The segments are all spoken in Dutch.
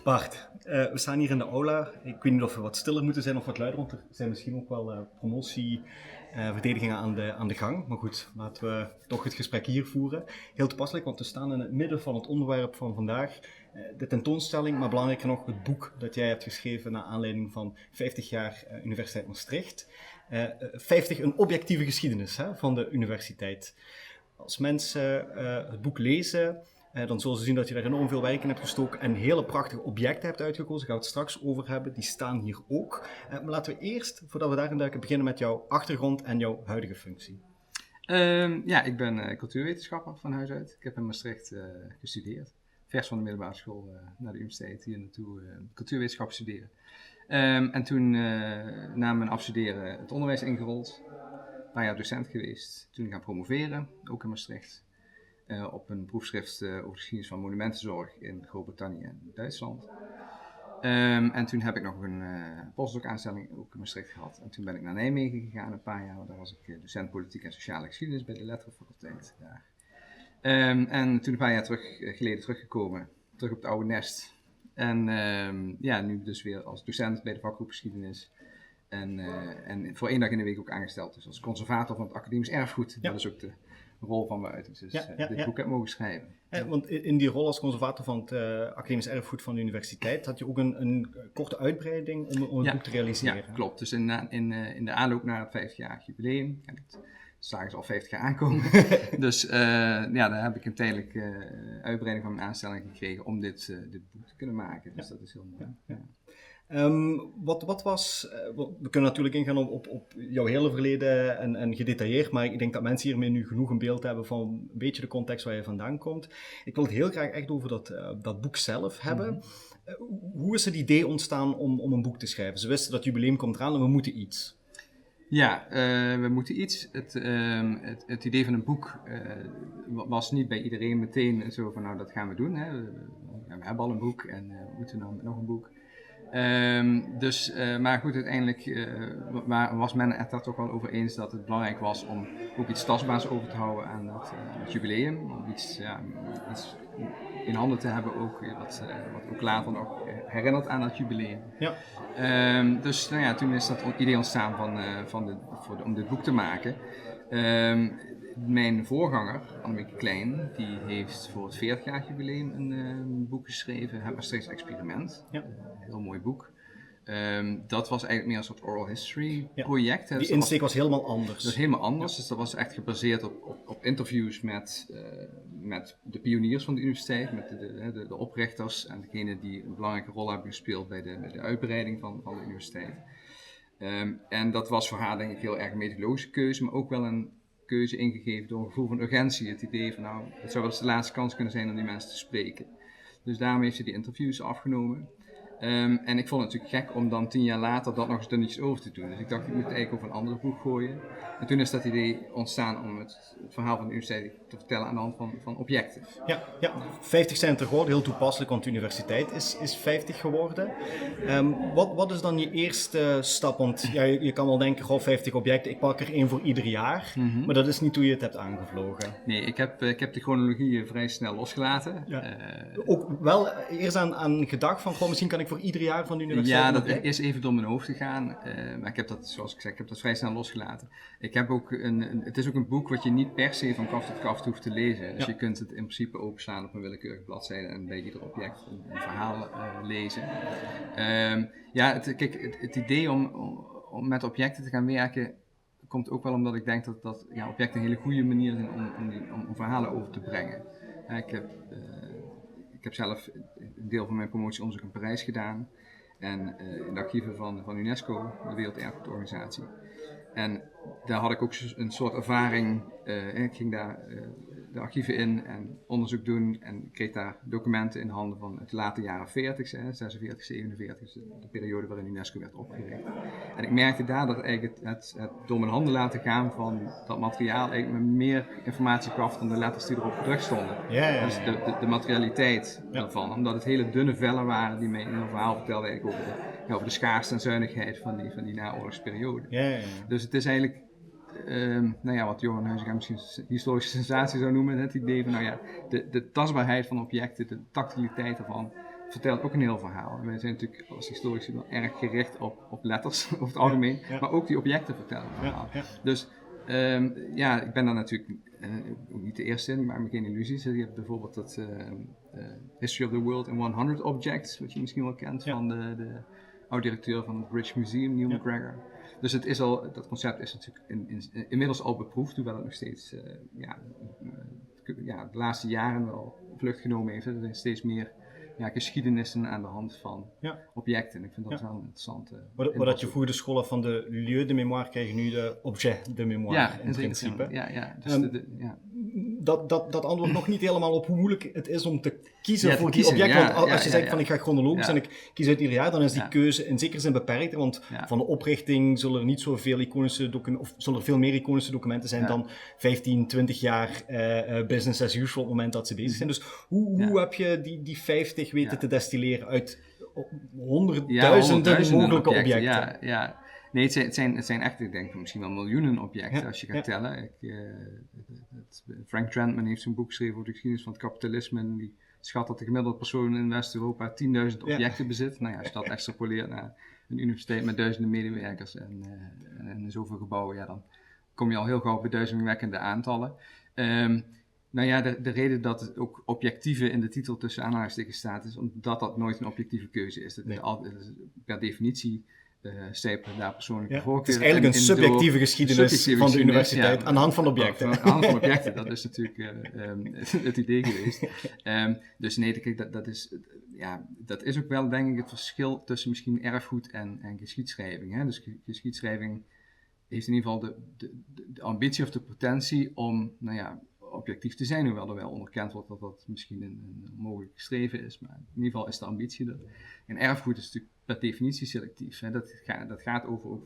Bart, we staan hier in de aula. Ik weet niet of we wat stiller moeten zijn of wat luider, want er zijn misschien ook wel promotieverdedigingen aan de gang. Maar goed, laten we toch het gesprek hier voeren. Heel toepasselijk, want we staan in het midden van het onderwerp van vandaag. De tentoonstelling, maar belangrijker nog het boek dat jij hebt geschreven naar aanleiding van 50 jaar Universiteit Maastricht. 50, een objectieve geschiedenis van de universiteit. Als mensen het boek lezen, dan zullen ze zien dat je er enorm veel werk in hebt gestoken en hele prachtige objecten hebt uitgekozen. Daar gaan we het straks over hebben. Die staan hier ook. Maar laten we eerst, voordat we daarin duiken, beginnen met jouw achtergrond en jouw huidige functie. Ik ben cultuurwetenschapper van huis uit. Ik heb in Maastricht gestudeerd. Vers van de middelbare school naar de universiteit hier naartoe cultuurwetenschap studeren. En toen na mijn afstuderen het onderwijs ingerold. Een paar jaar docent geweest. Toen gaan promoveren, ook in Maastricht. Op een proefschrift over de geschiedenis van monumentenzorg in Groot-Brittannië en Duitsland. En toen heb ik nog een postdoc-aanstelling ook in Maastricht gehad. En toen ben ik naar Nijmegen gegaan een paar jaar. Daar was ik docent politiek en sociale geschiedenis bij de letterenfaculteit daar. En toen een paar jaar geleden teruggekomen, terug op het oude nest. En nu dus weer als docent bij de vakgroep geschiedenis. En voor 1 dag in de week ook aangesteld. Dus als conservator van het academisch erfgoed. Ja. Dat is ook de rol van waaruit ik dus dit boek heb mogen schrijven. Want in die rol als conservator van het academisch erfgoed van de universiteit had je ook een korte uitbreiding om het boek te realiseren. Ja, klopt. Dus in de aanloop naar het 50-jarig jubileum, en het zagen ze al 50 jaar aankomen, dus daar heb ik een tijdelijke uitbreiding van mijn aanstelling gekregen om dit boek te kunnen maken. Dus dat is heel mooi. Ja. Wat was, we kunnen natuurlijk ingaan op jouw hele verleden en gedetailleerd, maar ik denk dat mensen hiermee nu genoeg een beeld hebben van een beetje de context waar je vandaan komt. Ik wil het heel graag echt over dat boek zelf hebben. Hoe is het idee ontstaan om een boek te schrijven? Ze wisten dat jubileum komt eraan en we moeten iets. Ja, we moeten iets. Het idee van een boek was niet bij iedereen meteen zo van, nou, dat gaan we doen. Hè. We hebben al een boek en we moeten dan nog een boek. Maar goed, uiteindelijk was men het daar toch wel over eens dat het belangrijk was om ook iets tastbaars over te houden aan het jubileum. Om iets in handen te hebben ook, wat ook later nog herinnert aan het jubileum. Ja. Toen is dat idee ontstaan om dit boek te maken. Mijn voorganger, Annemieke Klein, die heeft voor het 40-jarig jubileum een boek geschreven, Het Maastrichts Experiment. Ja. Heel mooi boek. Dat was eigenlijk meer een soort oral history project. Die insteek was helemaal anders. Dat was helemaal anders, dus dat was echt gebaseerd op interviews met de pioniers van de universiteit, met de oprichters en degenen die een belangrijke rol hebben gespeeld bij de uitbreiding van de universiteit. En dat was voor haar denk ik heel erg een methodologische keuze, maar ook wel een keuze ingegeven door een gevoel van urgentie. Het idee van het zou wel eens de laatste kans kunnen zijn om die mensen te spreken. Dus daarom heeft ze die interviews afgenomen. En ik vond het natuurlijk gek om dan 10 jaar later dat nog eens dunnetjes over te doen. Dus ik dacht, ik moet het eigenlijk over een ander boek gooien. En toen is dat idee ontstaan om het verhaal van de universiteit te vertellen aan de hand van objecten. Ja, 50 zijn er geworden, heel toepasselijk, want de universiteit is 50 geworden. Wat is dan je eerste stap? Want je kan wel denken, 50 objecten, ik pak er 1 voor ieder jaar. Mm-hmm. Maar dat is niet hoe je het hebt aangevlogen. Nee, ik heb de chronologie vrij snel losgelaten. Ja. Ook wel eerst aan gedacht van, misschien kan ik voor ieder jaar van de universiteit... Ja, dat is even door mijn hoofd gegaan. Maar ik heb dat, zoals ik zei, vrij snel losgelaten. Ik heb ook het is ook een boek wat je niet per se van kaf tot kaf hoeft te lezen. Dus je kunt het in principe openslaan op een willekeurige bladzijde en bij ieder object een verhaal lezen. Het idee om met objecten te gaan werken komt ook wel omdat ik denk dat objecten een hele goede manier zijn om verhalen over te brengen. Ik heb zelf een deel van mijn promotieonderzoek in Parijs gedaan en in de archieven van UNESCO, de Werelderfgoedorganisatie. En daar had ik ook een soort ervaring. Ik ging daar de archieven in en onderzoek doen en kreeg daar documenten in handen van het late jaren 40, 46, 47, dus de periode waarin UNESCO werd opgericht. En ik merkte daar dat eigenlijk het door mijn handen laten gaan van dat materiaal eigenlijk me meer informatie gaf dan de letters die erop gedrukt stonden. Ja. Dus de materialiteit daarvan, omdat het hele dunne vellen waren die mij in een verhaal vertelden eigenlijk over de schaarste en zuinigheid van die naoorlogsperiode. Ja. Dus het is eigenlijk wat Johan Huizinga misschien een historische sensatie zou noemen, het idee van de tastbaarheid van objecten, de tactiliteit ervan, vertelt ook een heel verhaal. En wij zijn natuurlijk als historici wel erg gericht op letters over het algemeen, maar ook die objecten vertellen een verhaal. Dus ik ben daar natuurlijk ook niet de eerste in, ik maak me geen illusies. Je hebt bijvoorbeeld dat History of the World in 100 Objects, wat je misschien wel kent van de oud-directeur van het British Museum, Neil MacGregor. Dus dat concept is natuurlijk inmiddels al beproefd, hoewel het nog steeds de laatste jaren wel vlucht genomen heeft. Er zijn steeds meer geschiedenissen aan de hand van objecten. En ik vind dat wel een interessante. Wat je vroeger de school had van de lieu de mémoire, krijg je nu de objet de mémoire in principe. Dus dat antwoordt nog niet helemaal op hoe moeilijk het is om te kiezen voor die objecten. Want als je zegt van ik ga chronologisch en ik kies uit ieder jaar, dan is die keuze in zekere zin beperkt. Want van de oprichting zullen er niet zoveel iconische documenten, of zullen er veel meer iconische documenten zijn dan 15, 20 jaar business as usual op het moment dat ze bezig zijn. Dus hoe heb je die 50 weten te destilleren uit honderdduizenden mogelijke objecten? Nee, het zijn echt, ik denk misschien wel miljoenen objecten als je gaat tellen. Frank Trentman heeft zo'n boek geschreven over de geschiedenis van het kapitalisme en die schat dat de gemiddelde persoon in West-Europa 10.000 objecten bezit. Nou ja, als je dat extrapoleert naar een universiteit met duizenden medewerkers en zoveel gebouwen, dan kom je al heel gauw bij duizendwekkende aantallen. De reden dat het ook objectieve in de titel tussen aanhalingstekens staat, is omdat dat nooit een objectieve keuze is. Per definitie stijpen daar persoonlijke voorkeur. Het is eigenlijk een subjectieve geschiedenis van de universiteit aan de hand van objecten. Aan de hand van objecten, dat is natuurlijk het idee geweest. Dus nee, kijk, dat is ook wel denk ik het verschil tussen misschien erfgoed en geschiedschrijving. Hè? Dus geschiedschrijving heeft in ieder geval de ambitie of de potentie om, objectief te zijn, hoewel er wel onderkend wordt dat dat misschien een mogelijk streven is, maar in ieder geval is de ambitie er. En erfgoed is natuurlijk per definitie selectief. Hè? Dat gaat over ook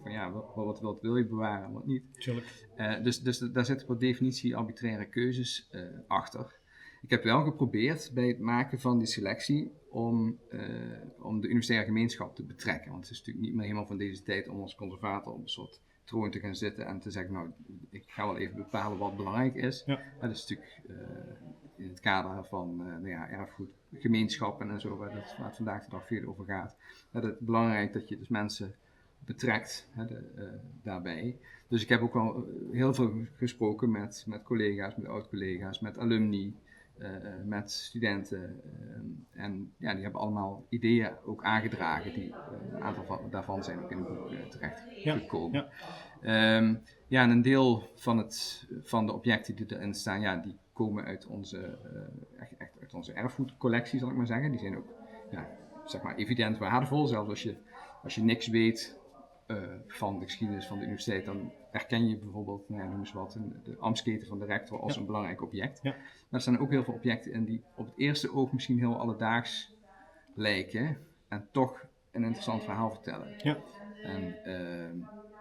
van wat wil je bewaren en wat niet. Dus daar zitten per definitie arbitraire keuzes achter. Ik heb wel geprobeerd bij het maken van die selectie om de universitaire gemeenschap te betrekken, want het is natuurlijk niet meer helemaal van deze tijd om als conservator op een soort troon te gaan zitten en te zeggen, ik ga wel even bepalen wat belangrijk is. Dat is natuurlijk in het kader van erfgoed, gemeenschappen en zo, waar het vandaag de dag veel over gaat. Het is belangrijk dat je dus mensen betrekt daarbij. Dus ik heb ook wel heel veel gesproken met collega's, met oud-collega's, met alumni, met studenten. En die hebben allemaal ideeën ook aangedragen. Een aantal daarvan zijn ook in het boek terecht gekomen. En een deel van de objecten die erin staan, die komen uit uit onze erfgoedcollectie, zal ik maar zeggen. Die zijn ook evident waardevol. Zelfs als je niks weet van de geschiedenis van de universiteit, dan herken je bijvoorbeeld, noem eens wat, de ambtsketen van de rector als een belangrijk object. Maar er staan ook heel veel objecten in die op het eerste oog misschien heel alledaags lijken en toch een interessant verhaal vertellen.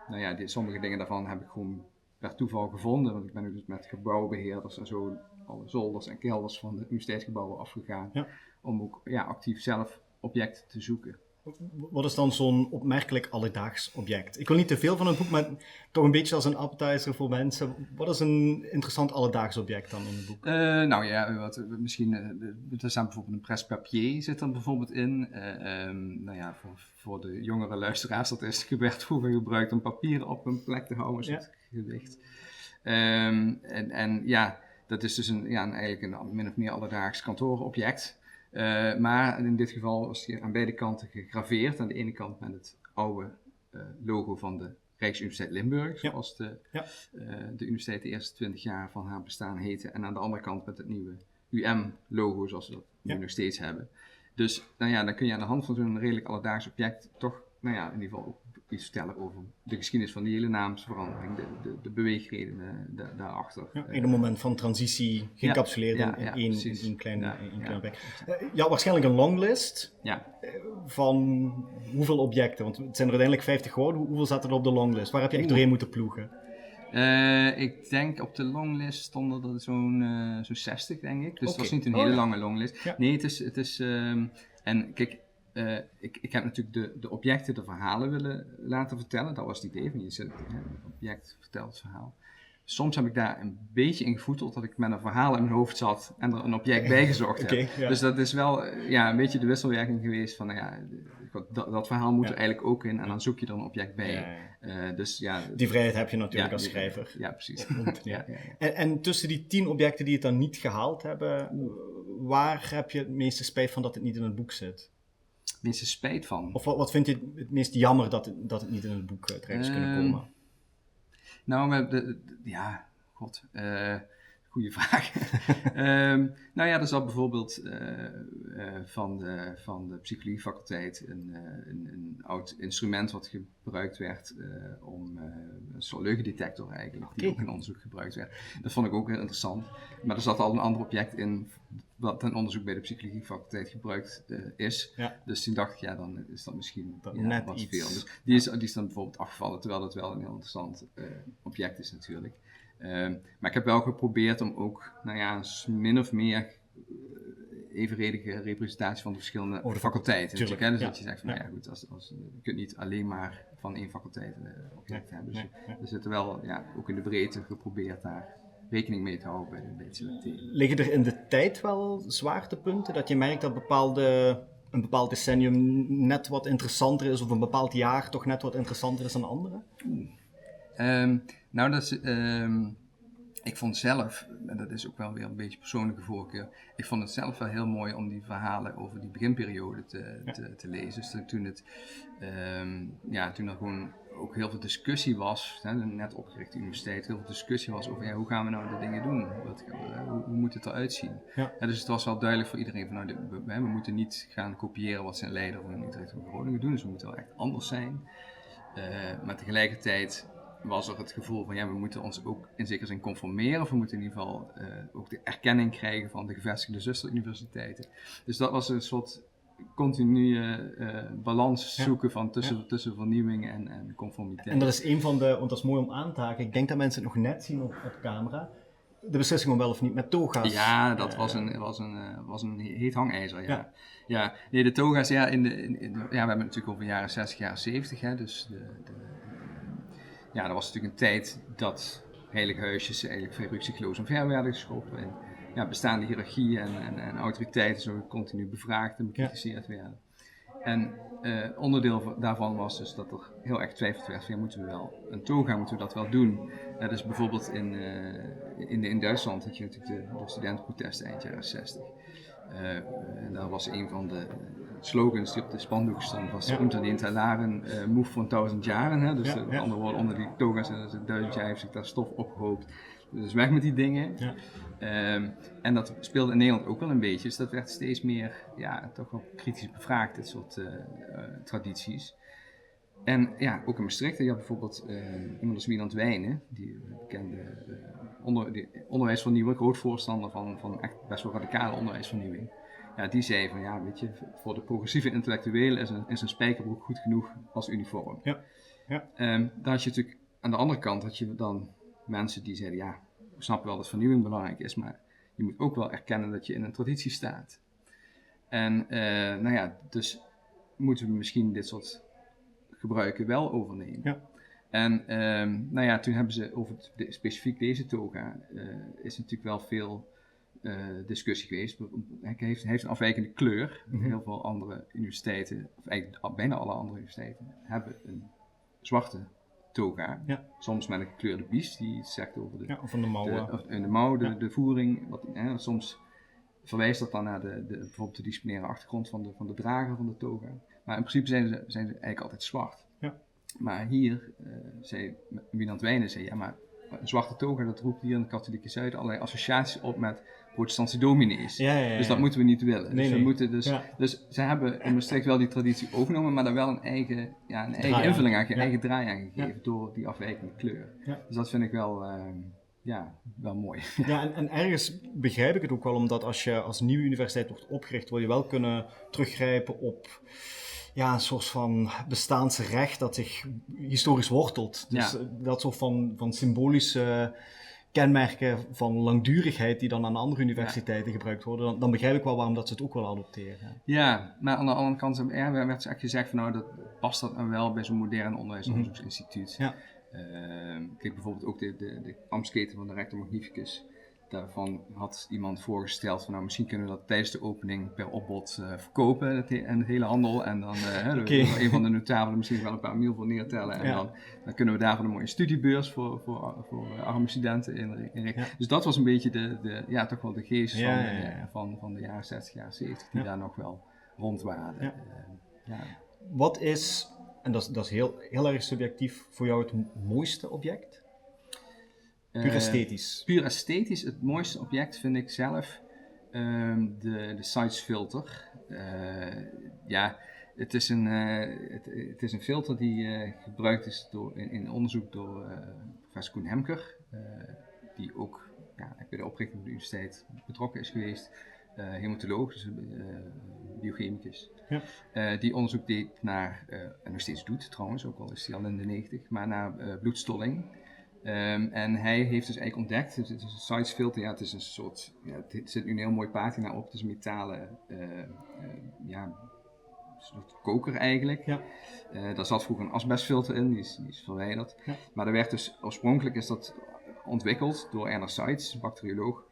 En sommige dingen daarvan heb ik gewoon per toeval gevonden, want ik ben nu dus met gebouwbeheerders en zo alle zolders en kelders van de universiteitsgebouwen afgegaan om ook actief zelf objecten te zoeken. Wat is dan zo'n opmerkelijk alledaags object? Ik wil niet te veel van het boek, maar toch een beetje als een appetizer voor mensen. Wat is een interessant alledaags object dan in het boek? Er staat bijvoorbeeld een presse-papier zit er bijvoorbeeld in. Voor de jongere luisteraars, dat werd vroeger gebruikt om papier op een plek te houden, zo'n gewicht. Dat is dus eigenlijk een min of meer alledaags kantoorobject. Maar in dit geval was hij aan beide kanten gegraveerd. Aan de ene kant met het oude logo van de Rijksuniversiteit Limburg, zoals de universiteit de eerste 20 jaar van haar bestaan heette. En aan de andere kant met het nieuwe UM-logo, zoals we dat nu nog steeds hebben. Dus dan kun je aan de hand van zo'n redelijk alledaags object toch in ieder geval ook iets vertellen over de geschiedenis van die hele naamsverandering, de beweegredenen daarachter. In een moment van transitie geïncapsuleerd in één klein werk. Waarschijnlijk een longlist van hoeveel objecten, want het zijn er uiteindelijk 50 geworden. Hoeveel zaten er op de longlist? Waar heb je echt doorheen moeten ploegen? Ik denk op de longlist stonden er zo'n 60, denk ik. Dus het was niet een hele lange longlist. Nee, het is en kijk, ik heb natuurlijk de objecten, de verhalen willen laten vertellen. Dat was het idee van een object vertelt het verhaal. soms heb ik daar een beetje in gevoeteld dat ik met een verhaal in mijn hoofd zat en er een object bij gezocht heb. Okay, ja. Dus dat is wel een beetje de wisselwerking geweest van dat verhaal moet er eigenlijk ook in en dan zoek je er een object bij. Dus die vrijheid heb je natuurlijk als schrijver. Ja, precies. En tussen die 10 objecten die het dan niet gehaald hebben, waar heb je het meeste spijt van dat het niet in het boek zit? Het meeste spijt van? Of wat vind je het meest jammer dat het niet in het boek terecht is kunnen komen? Nou, goede vraag. Er zat bijvoorbeeld van de psychologiefaculteit een oud instrument wat gebruikt werd om een soort leugendetector eigenlijk, die ook in onderzoek gebruikt werd. Dat vond ik ook heel interessant. Maar er zat al een ander object in wat ten onderzoek bij de psychologiefaculteit gebruikt is. Ja. Dus toen dacht ik, dan is dat misschien net wat iets. veel. Dus die is dan bijvoorbeeld afgevallen, terwijl dat wel een heel interessant object is natuurlijk. Maar ik heb wel geprobeerd om ook, min of meer evenredige representatie van de verschillende faculteiten. Dus dat je zegt van, je kunt niet alleen maar van één faculteit objecten hebben. Dus er zitten wel, ook in de breedte geprobeerd daar rekening mee te houden bij het selecteren. Liggen er in de tijd wel zwaartepunten? Dat je merkt dat een bepaald decennium net wat interessanter is, of een bepaald jaar toch net wat interessanter is dan andere? Ik vond zelf, en dat is ook wel weer een beetje persoonlijke voorkeur, ik vond het zelf wel heel mooi om die verhalen over die beginperiode te lezen. Dus toen er gewoon ook heel veel discussie was, de net opgerichte universiteit, heel veel discussie was over hoe gaan we nou de dingen doen, hoe moet het eruit zien. Ja. Dus het was wel duidelijk voor iedereen van we moeten niet gaan kopiëren wat zijn leider van Utrecht en Groningen doen, dus we moeten wel echt anders zijn. Maar tegelijkertijd was er het gevoel van we moeten ons ook in zekere zin conformeren, of we moeten in ieder geval ook de erkenning krijgen van de gevestigde zusteruniversiteiten. Dus dat was een soort continue balans zoeken van tussen vernieuwing en conformiteit. En dat is een van want dat is mooi om aan te haken, ik denk dat mensen het nog net zien op camera, de beslissing om wel of niet met toga's. Ja, dat was een heet hangijzer, de toga's, we hebben het natuurlijk over jaren 60, jaren 70, dus dat was natuurlijk een tijd dat heilige huisjes eigenlijk vrij rukzichtloos omver werden geschoven. En bestaande hiërarchieën en autoriteiten zo continu bevraagd en bekritiseerd werden. En onderdeel daarvan was dus dat er heel erg getwijfeld werd, moeten we wel een toga, moeten we dat wel doen? Dus bijvoorbeeld in Duitsland had je natuurlijk de studentenprotesten eind jaren 60. En daar was een van de slogans die op de spandoek stond, was unter den Talaren move voor 1000 jaren. Dus met andere woorden, onder die toga's 1000 jaar heeft zich daar stof opgehoopt. Dus weg met die dingen. Ja. En dat speelde in Nederland ook wel een beetje. Dus dat werd steeds meer, toch wel kritisch bevraagd, dit soort tradities. En ook in Maastricht, je had bijvoorbeeld iemand als Wieland Wijnen, die bekende onderwijsvernieuwer, groot voorstander van echt best wel radicale onderwijsvernieuwing. Die zei van, voor de progressieve intellectuelen is een spijkerbroek goed genoeg als uniform. Ja. Ja. Dan had je natuurlijk, aan de andere kant had je dan mensen die zeiden, we snappen wel dat vernieuwing belangrijk is, maar je moet ook wel erkennen dat je in een traditie staat. En dus moeten we misschien dit soort gebruiken wel overnemen. Ja. En toen hebben ze over specifiek deze toga, is natuurlijk wel veel discussie geweest. Hij heeft een afwijkende kleur. Mm-hmm. Heel veel andere universiteiten, of eigenlijk bijna alle andere universiteiten, hebben een zwarte toga. Ja. Soms met een gekleurde bies, die iets zegt over de mouw, de voering. Soms verwijst dat dan naar bijvoorbeeld de disciplinaire achtergrond van de drager van de toga. Maar in principe zijn ze eigenlijk altijd zwart. Ja. Maar hier, Wieland Wijnen zei, maar een zwarte toga, dat roept hier in het katholieke Zuiden allerlei associaties op met protestantse dominees. Ja. Dus dat moeten we niet willen. Dus ze hebben in Maastricht wel die traditie overgenomen, maar daar wel een eigen invulling aan, eigen draai aan gegeven door die afwijkende kleur. Ja. Dus dat vind ik wel mooi. Ja, en ergens begrijp ik het ook wel, omdat als je als nieuwe universiteit wordt opgericht, wil je wel kunnen teruggrijpen op een soort van bestaansrecht dat zich historisch wortelt. Dus dat soort van symbolische kenmerken van langdurigheid die dan aan andere universiteiten gebruikt worden, dan begrijp ik wel waarom dat ze het ook wel adopteren. Ja, maar aan de andere kant werd eigenlijk gezegd van past dat nou wel bij zo'n modern onderwijsonderzoeksinstituut. Ja. Kijk, bijvoorbeeld ook de ambtsketen van de Rector Magnificus. Daarvan had iemand voorgesteld van nou, misschien kunnen we dat tijdens de opening per opbod verkopen en de hele handel. En dan een van de notabelen misschien wel een paar mil voor neertellen. En dan kunnen we daarvan een mooie studiebeurs voor arme studenten inrichten. Ja. Dus dat was een beetje toch wel de geest van de jaren 60, jaren 70 die daar nog wel rond waren. Ja. Wat is, en dat is heel erg subjectief, voor jou het mooiste object? Puur esthetisch. Puur esthetisch, het mooiste object vind ik zelf de size filter. Het is een filter die gebruikt is in onderzoek door professor Koen Hemker, die ook bij de oprichting van de universiteit betrokken is geweest. Hematoloog, dus biochemicus. Ja. Die onderzoek deed naar, en nog steeds doet trouwens, ook al is hij al in de 90, maar naar bloedstolling. En hij heeft dus eigenlijk ontdekt, het is een size filter, het is een soort, er zit nu een heel mooie patina op, het is een metalen, soort koker eigenlijk. Ja. Daar zat vroeger een asbestfilter in, die is verwijderd. Ja. Maar er werd dus, oorspronkelijk is dat ontwikkeld door Ernest Seitz, een bacterioloog.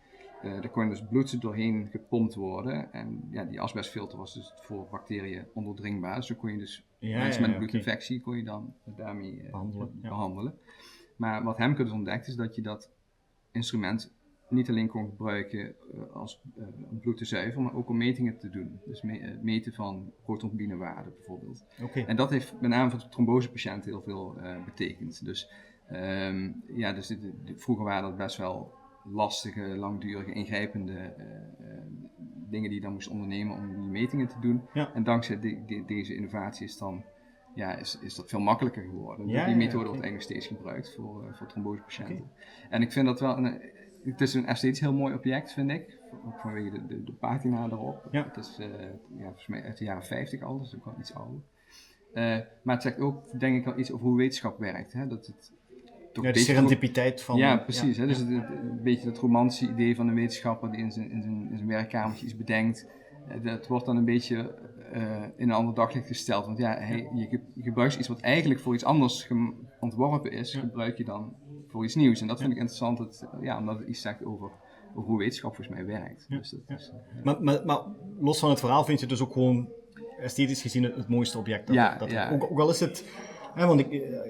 Daar kon dus bloed doorheen gepompt worden. En die asbestfilter was dus voor bacteriën onderdringbaar. Dus dan kon je dus mensen met een bloedinfectie kon je dan daarmee behandelen. Maar wat Hemker dus ontdekt is dat je dat instrument niet alleen kon gebruiken om bloed te zuiveren, maar ook om metingen te doen. Dus meten van protoncombine-waarden bijvoorbeeld. Okay. En dat heeft met name voor de trombosepatiënten heel veel betekend. Dus, vroeger waren dat best wel lastige, langdurige, ingrijpende dingen die je dan moest ondernemen om die metingen te doen. Ja. En dankzij deze innovatie is dat veel makkelijker geworden. Die methode wordt eigenlijk steeds gebruikt voor trombosepatiënten. Okay. En ik vind dat wel het is een esthetisch heel mooi object, vind ik. Ook vanwege de patina erop. Ja. Het is volgens mij uit de jaren 50 al, dus ook wel iets ouder. Maar het zegt ook, denk ik, wel iets over hoe wetenschap werkt. Hè? Dat het toch de serendipiteit van... Ja, precies. Hè? Dus een beetje het romantische idee van een wetenschapper die in zijn werkkamertje iets bedenkt. Dat wordt dan een beetje in een ander daglicht gesteld. Want je gebruikt iets wat eigenlijk voor iets anders ontworpen is, gebruik je dan voor iets nieuws. En dat vind ik interessant, omdat het iets zegt over hoe wetenschap volgens mij werkt. Ja. Dus dat is, maar los van het verhaal vind je dus ook gewoon esthetisch gezien het mooiste object. Ook al is het... want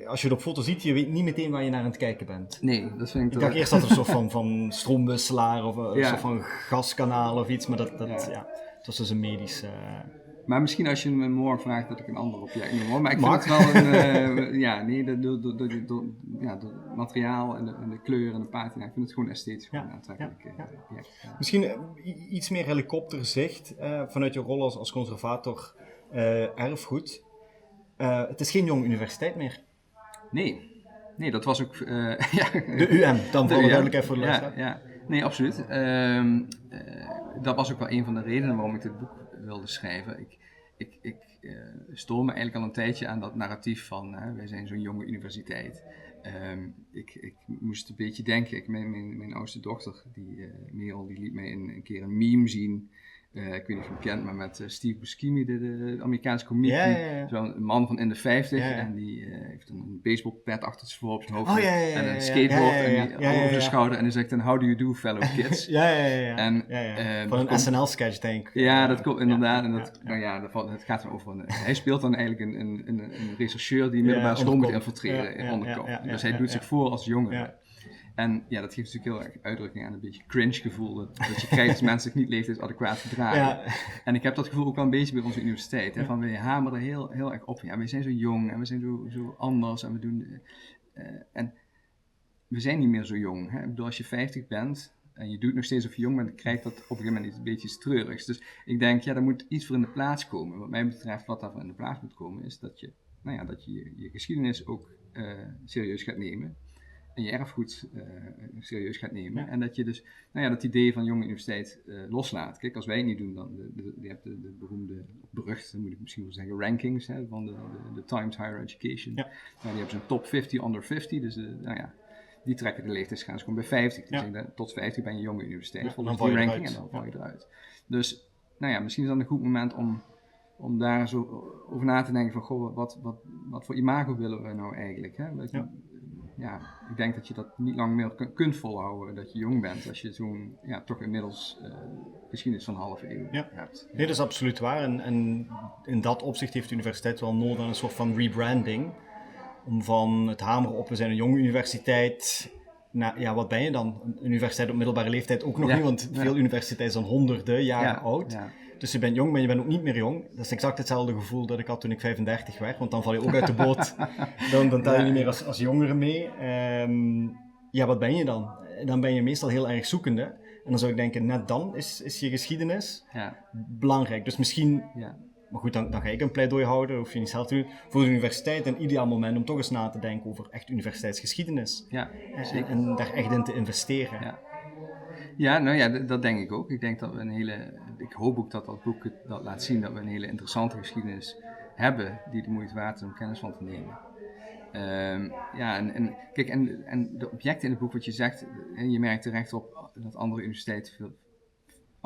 als je het op foto ziet, je weet niet meteen waar je naar aan het kijken bent. Nee, dat vind ik... Ik dacht eerst dat er een soort van stroomwisselaar of een soort van gaskanaal of iets, maar het was dus een medisch... Maar misschien als je me morgen vraagt dat ik een ander object noem hoor. Maar ik vind het wel door het materiaal en de kleur en de patina. Ik vind het gewoon esthetisch aantrekkelijk. Ja. Misschien iets meer helikopterzicht vanuit je rol als conservator erfgoed. Het is geen jonge universiteit meer. Nee, dat was ook... de UM, dan voor de duidelijkheid voor de luisteraar. Ja. Nee, absoluut. Dat was ook wel een van de redenen waarom ik dit boek wilde schrijven. Ik stoor me eigenlijk al een tijdje aan dat narratief van wij zijn zo'n jonge universiteit. Ik moest een beetje denken, mijn oudste dochter, Merel, die liet mij een keer een meme zien. Ik weet niet of je hem kent, maar met Steve Buscemi, de Amerikaanse komiek. Zo'n man van in de 50 en die heeft een baseballpet achter zijn voor op zijn hoofd en een skateboard over zijn schouder en die zegt dan how do you do fellow kids? Van een SNL-sketch denk ik. Ja, dat komt inderdaad. En het gaat over hij speelt dan eigenlijk een rechercheur die middelbare school moet infiltreren onderkop. Dus hij doet zich voor als jongere. En dat geeft natuurlijk heel erg uitdrukking aan een beetje cringe gevoel dat je krijgt als mensen zich niet leeftijdsadequaat gedragen. Ja. En ik heb dat gevoel ook wel een beetje bij onze universiteit. Hè, van we hameren heel erg op. Ja, we zijn zo jong en we zijn zo anders en we doen... en we zijn niet meer zo jong. Hè? Ik bedoel, als je 50 bent en je doet nog steeds of je jong bent, dan krijgt dat op een gegeven moment een beetje iets treurigs. Dus ik denk, daar moet iets voor in de plaats komen. Wat mij betreft, wat daarvoor in de plaats moet komen, is dat je je geschiedenis ook serieus gaat nemen. En je erfgoed serieus gaat nemen. Ja. En dat je dus dat idee van jonge universiteit loslaat. Kijk, als wij het niet doen, dan je hebt de beruchte, moet ik misschien wel zeggen, rankings van de Times Higher Education. Ja. Die hebben zo'n top 50 under 50. Dus die trekken de leeftijdsgrens gewoon bij 50. Die zeggen, tot 50 ben je jonge universiteit. Volgens die ranking en dan val je eruit. Dus misschien is dat een goed moment om daar zo over na te denken van, goh, wat voor imago willen we nou eigenlijk? Hè? ik denk dat je dat niet lang meer kunt volhouden dat je jong bent. Als je zo'n, toch inmiddels geschiedenis van een halve eeuw hebt. Nee, dat is absoluut waar. En in dat opzicht heeft de universiteit wel nodig aan een soort van rebranding. Om van het hameren op, we zijn een jonge universiteit. Nou, wat ben je dan? Een universiteit op middelbare leeftijd ook nog niet, want veel universiteiten zijn honderden jaren oud. Ja. Dus je bent jong, maar je bent ook niet meer jong. Dat is exact hetzelfde gevoel dat ik had toen ik 35 werd, want dan val je ook uit de boot. Dan tel je niet meer als jongere mee. Wat ben je dan? Dan ben je meestal heel erg zoekende. En dan zou ik denken, net dan is je geschiedenis belangrijk. Dus misschien... Ja. Maar goed, dan ga ik een pleidooi houden, dat hoef je niet zelf te doen. Voor de universiteit een ideaal moment om toch eens na te denken over echt universiteitsgeschiedenis. Ja, en daar echt in te investeren. Dat denk ik ook. Ik denk dat we ik hoop ook dat boek dat laat zien dat we een hele interessante geschiedenis hebben die de moeite waard is om kennis van te nemen. Kijk, en de objecten in het boek wat je zegt, en je merkt terecht op dat andere universiteiten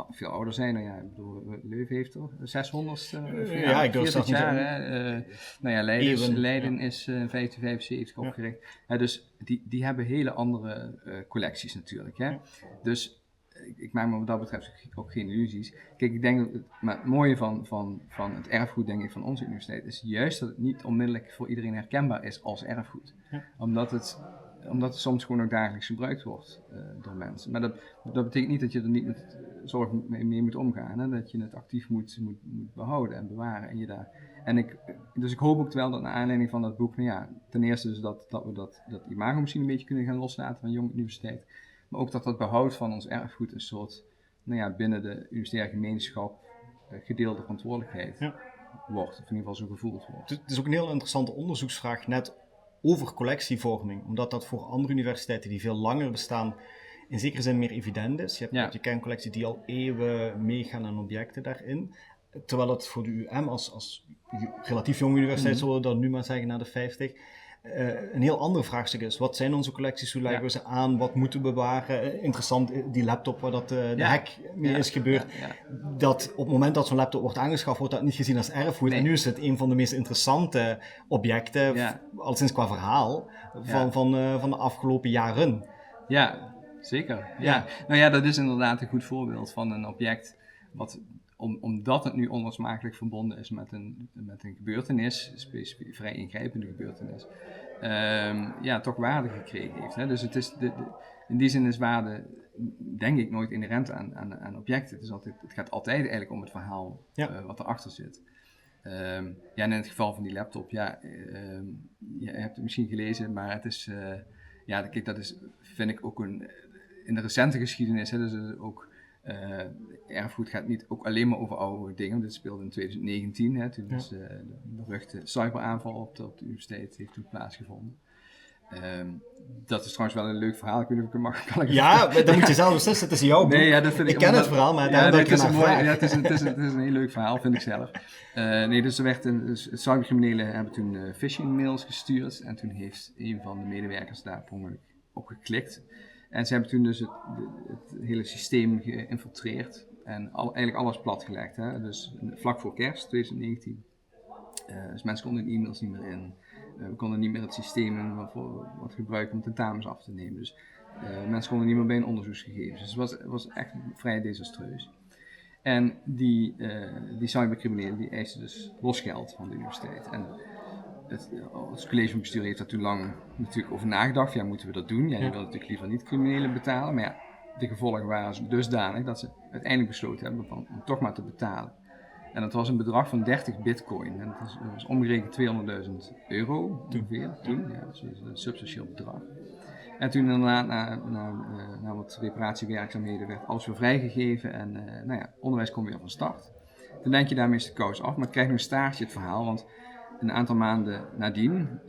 veel ouder zijn. Nou ja, ik bedoel, Leuven heeft er 600 ik durf zelfs niet Leiden is 1575 opgericht. Dus die hebben hele andere collecties natuurlijk. Hè? Ja. Dus ik maak me wat dat betreft ook geen illusies. Kijk, ik denk dat het mooie van het erfgoed, denk ik, van onze universiteit is juist dat het niet onmiddellijk voor iedereen herkenbaar is als erfgoed. Ja. Omdat het soms gewoon ook dagelijks gebruikt wordt door mensen. Maar dat betekent niet dat je er niet met zorg mee moet omgaan. Hè? Dat je het actief moet behouden en bewaren. Dus ik hoop ook wel dat naar aanleiding van dat boek, ten eerste dus dat we dat imago misschien een beetje kunnen gaan loslaten van een jonge universiteit. Maar ook dat behoud van ons erfgoed een soort, binnen de universitaire gemeenschap gedeelde verantwoordelijkheid wordt. Of in ieder geval zo gevoeld wordt. Het is ook een heel interessante onderzoeksvraag net over collectievorming. Omdat dat voor andere universiteiten die veel langer bestaan in zekere zin meer evident is. Je hebt je kerncollectie die al eeuwen meegaan aan objecten daarin. Terwijl het voor de UM als relatief jonge universiteit, zullen we dat nu maar zeggen, na de 50... een heel ander vraagstuk is. Wat zijn onze collecties? Hoe leggen we ze aan? Wat moeten we bewaren? Interessant, die laptop waar dat de hack mee is gebeurd. Dat op het moment dat zo'n laptop wordt aangeschaft, wordt dat niet gezien als erfgoed. Nee. En nu is het een van de meest interessante objecten, alleszins qua verhaal, van de afgelopen jaren. Ja, zeker. Ja. Nou ja, dat is inderdaad een goed voorbeeld van een object wat... Omdat het nu onlosmakelijk verbonden is met een gebeurtenis, een vrij ingrijpende gebeurtenis, toch waarde gekregen heeft. Hè? Dus het is in die zin is waarde, denk ik, nooit inherent aan objecten. Het gaat altijd eigenlijk om het verhaal wat erachter zit. En in het geval van die laptop, je hebt het misschien gelezen, maar het is, kijk, dat is, vind ik ook in de recente geschiedenis, hè, dus ook... erfgoed gaat niet ook alleen maar over oude dingen. Dit speelde in 2019, hè, toen is de beruchte cyberaanval op de universiteit heeft toen plaatsgevonden. Dat is trouwens wel een leuk verhaal. Ik weet niet of ik het mag. Maar dan moet je zelf beslissen. Het is jouw boek. Nee, dat vind ik ken het verhaal, maar het is een heel leuk verhaal, vind ik zelf. Dus er werd cybercriminelen hebben toen phishing mails gestuurd en toen heeft een van de medewerkers daar per ongeluk op geklikt. En ze hebben toen dus het hele systeem geïnfiltreerd en eigenlijk alles platgelegd. Hè? Dus vlak voor kerst 2019. Dus mensen konden hun e-mails niet meer in. We konden niet meer het systeem wat gebruiken om tentamens af te nemen. Dus mensen konden niet meer bij een onderzoeksgegevens. Dus het was echt vrij desastreus. En die cybercriminelen die eisten dus losgeld van de universiteit. En het college van bestuur heeft daar toen lang natuurlijk over nagedacht. Ja, moeten we dat doen? Ja, je wil natuurlijk liever niet criminelen betalen. Maar de gevolgen waren dusdanig dat ze uiteindelijk besloten hebben om toch maar te betalen. En dat was een bedrag van 30 bitcoin. En dat was omgerekend €200.000 ongeveer toen. Ja, dat is een substantieel bedrag. En toen inderdaad, na wat reparatiewerkzaamheden werd alles weer vrijgegeven. En onderwijs kon weer van start. Dan denk je daarmee is de kous af. Maar het krijgt nog een staartje het verhaal. Want een aantal maanden nadien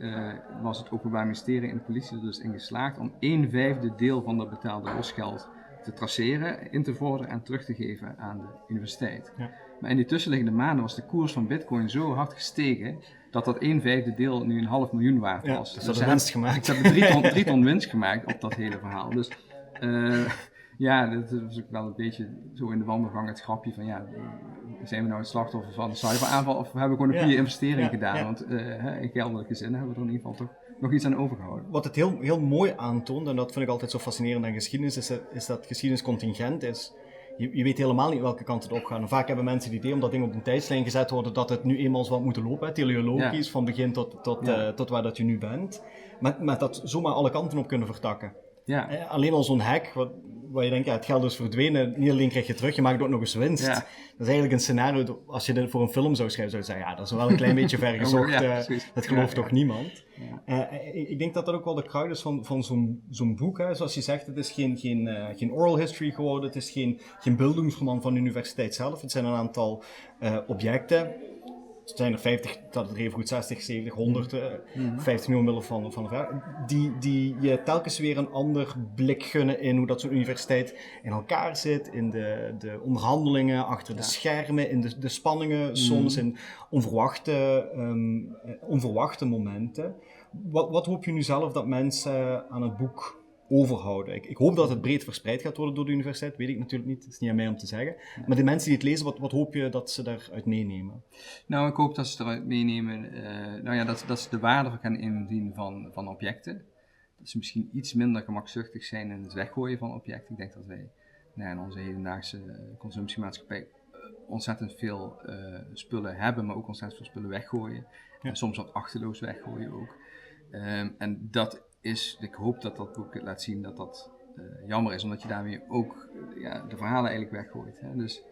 was het Openbaar Ministerie en de politie er dus in geslaagd om 1/5 deel van dat betaalde losgeld te traceren, in te vorderen en terug te geven aan de universiteit. Ja. Maar in die tussenliggende maanden was de koers van bitcoin zo hard gestegen dat 1/5 deel nu $500.000 waard was. Dus ze hebben winst gemaakt. Ze hebben 3 ton winst gemaakt op dat hele verhaal. Dus dat was ook wel een beetje zo in de wandelgang het grapje van zijn we nou het slachtoffer van een cyberaanval of we hebben gewoon een goede investering gedaan? Want in geldelijke zin hebben we er in ieder geval toch nog iets aan overgehouden. Wat het heel, heel mooi aantoont, en dat vind ik altijd zo fascinerend aan geschiedenis, is dat geschiedenis contingent is. Je weet helemaal niet welke kant het opgaat. En vaak hebben mensen het idee, omdat dingen op een tijdslijn gezet worden, dat het nu eenmaal zo wat moeten lopen, hè, teleologisch, van begin tot waar dat je nu bent. Maar dat zomaar alle kanten op kunnen vertakken. Ja. Alleen al zo'n hack, waar je denkt, ja, het geld is verdwenen, niet alleen krijg je het terug, je maakt ook nog eens winst. Ja. Dat is eigenlijk een scenario, als je dit voor een film zou schrijven, zou je zeggen, ja, dat is wel een klein beetje ver gezocht, dat gelooft toch niemand. Ja. Ik denk dat dat ook wel de kracht is van zo'n boek, hè. Zoals je zegt, het is geen oral history geworden, het is geen bildungsroman van de universiteit zelf, het zijn een aantal objecten. Het zijn er 50, dat er even goed 60, 70, 100, 50 miljoen middel van de vraag, die je telkens weer een ander blik gunnen in hoe dat zo'n universiteit in elkaar zit, in de onderhandelingen, achter de schermen, in de spanningen, soms in onverwachte momenten. Wat hoop je nu zelf dat mensen aan het boek overhouden? Ik hoop dat het breed verspreid gaat worden door de universiteit, weet ik natuurlijk niet, het is niet aan mij om te zeggen. Ja. Maar de mensen die het lezen, wat hoop je dat ze daaruit meenemen? Nou, ik hoop dat ze eruit meenemen, dat ze de waarde gaan inzien van objecten. Dat ze misschien iets minder gemakzuchtig zijn in het weggooien van objecten. Ik denk dat wij in onze hedendaagse consumptiemaatschappij ontzettend veel spullen hebben, maar ook ontzettend veel spullen weggooien. Ja. En soms wat achterloos weggooien ook. En dat is, ik hoop dat dat boek laat zien dat dat jammer is, omdat je daarmee ook de verhalen eigenlijk weggooit. Hè? Dus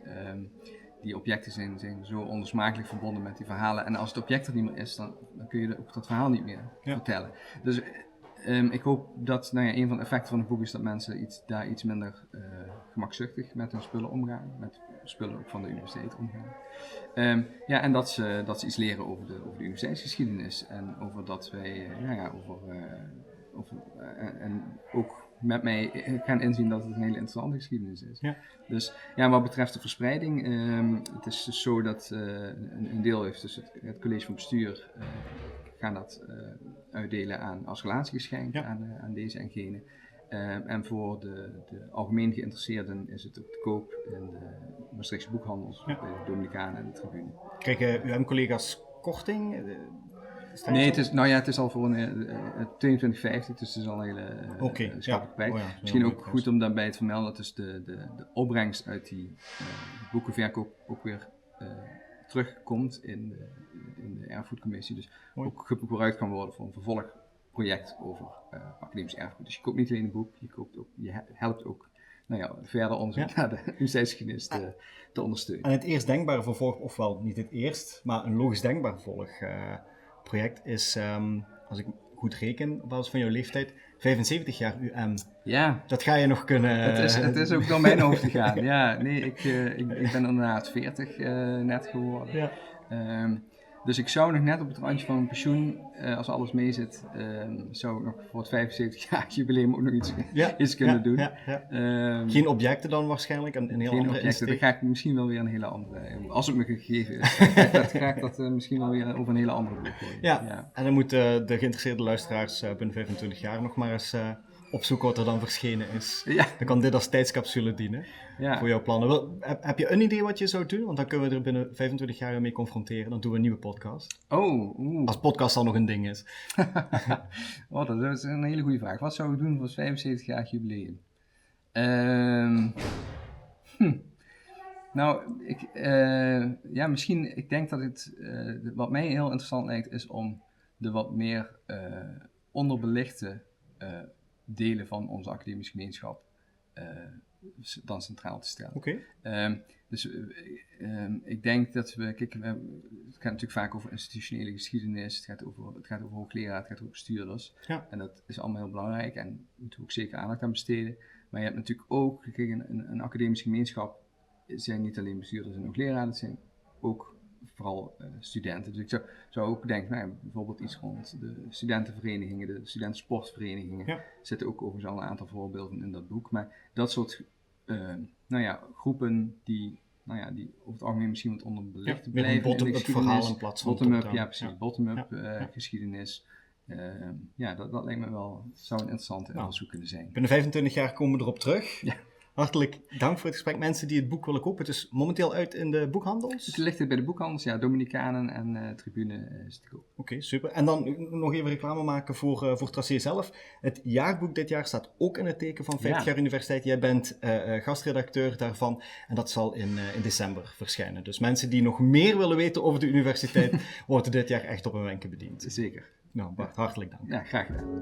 die objecten zijn zo onlosmakelijk verbonden met die verhalen. En als het object er niet meer is, dan kun je ook dat verhaal niet meer vertellen. Dus ik hoop dat, een van de effecten van het boek is dat mensen daar iets minder gemakzuchtig met hun spullen omgaan. Met spullen ook van de universiteit omgaan. En dat ze iets leren over de universiteitsgeschiedenis. En over dat wij, en ook met mij gaan inzien dat het een hele interessante geschiedenis is. Ja. Dus wat betreft de verspreiding, het is dus zo dat een deel heeft dus het college van bestuur gaan dat uitdelen als relatiegeschenk aan deze en gene. En voor de algemeen geïnteresseerden is het ook te koop in de Maastrichtse boekhandels, bij de Dominicanen en de Tribune. Krijgen UM-collega's korting? Nee, het is al voor een 22,50, dus het is al een hele schappelijke prijs. Misschien ook goed om daarbij te vermelden dat dus de opbrengst uit die boekenverkoop ook weer terugkomt in de erfgoedcommissie. Dus ook gebruikt kan worden voor een vervolgproject over academisch erfgoed. Dus je koopt niet alleen een boek, je helpt ook verder onderzoek naar de universiteitsgeschiedenis te ondersteunen. En het eerst denkbare vervolg, ofwel niet het eerst, maar een logisch denkbaar vervolgproject is, als ik goed reken, op basis van jouw leeftijd, 75 jaar UM. Ja. Dat ga je nog kunnen... Het is ook door mijn hoofd gegaan. Ja, nee, ik ben inderdaad 40 net geworden. Ja. Dus ik zou nog net op het randje van mijn pensioen, als alles mee zit, zou ik nog voor het 75 jaar jubileum ook nog iets kunnen doen. Ja. Geen objecten dan waarschijnlijk? Een heel geen andere objecten, dan ga ik misschien wel weer een hele andere, als het me gegeven is, ga ik dat misschien wel weer over een hele andere boek gooien. Ja, en dan moeten de geïnteresseerde luisteraars binnen 25 jaar nog maar eens opzoeken wat er dan verschenen is. Ja. Dan kan dit als tijdscapsule dienen voor jouw plannen. Heb je een idee wat je zou doen? Want dan kunnen we er binnen 25 jaar mee confronteren. Dan doen we een nieuwe podcast. Als podcast al nog een ding is. Dat is een hele goede vraag. Wat zou ik doen voor het 75 jaar jubileum? Misschien, ik denk dat het, wat mij heel interessant lijkt, is om de wat meer onderbelichte delen van onze academische gemeenschap dan centraal te stellen. Okay. Ik denk dat het gaat natuurlijk vaak over institutionele geschiedenis, het gaat over hoogleraar, het gaat over bestuurders. Ja. En dat is allemaal heel belangrijk en daar moeten we ook zeker aandacht aan besteden. Maar je hebt natuurlijk ook, een academische gemeenschap zijn niet alleen bestuurders en hoogleraren, het zijn ook vooral studenten. Dus ik zou ook denken, bijvoorbeeld iets rond de studentenverenigingen, de studentensportverenigingen. Ja. Er zitten ook overigens al een aantal voorbeelden in dat boek. Maar dat soort groepen die over het algemeen misschien wat onderbelicht blijven. Bottom-up verhaal in plaats van top-down. Bottom-up geschiedenis. Dat lijkt me wel, zou een interessante onderzoek kunnen zijn. Binnen 25 jaar komen we erop terug. Ja. Hartelijk dank voor het gesprek. Mensen die het boek willen kopen, het is momenteel uit in de boekhandels? Het ligt bij de boekhandels, ja, Dominicanen en Tribune is te koop. Oké, super. En dan nog even reclame maken voor Tracé zelf. Het jaarboek dit jaar staat ook in het teken van 50 jaar universiteit. Jij bent gastredacteur daarvan en dat zal in december verschijnen. Dus mensen die nog meer willen weten over de universiteit, worden dit jaar echt op een wenken bediend. Zeker. Nou, Bart, hartelijk dank. Ja, graag gedaan.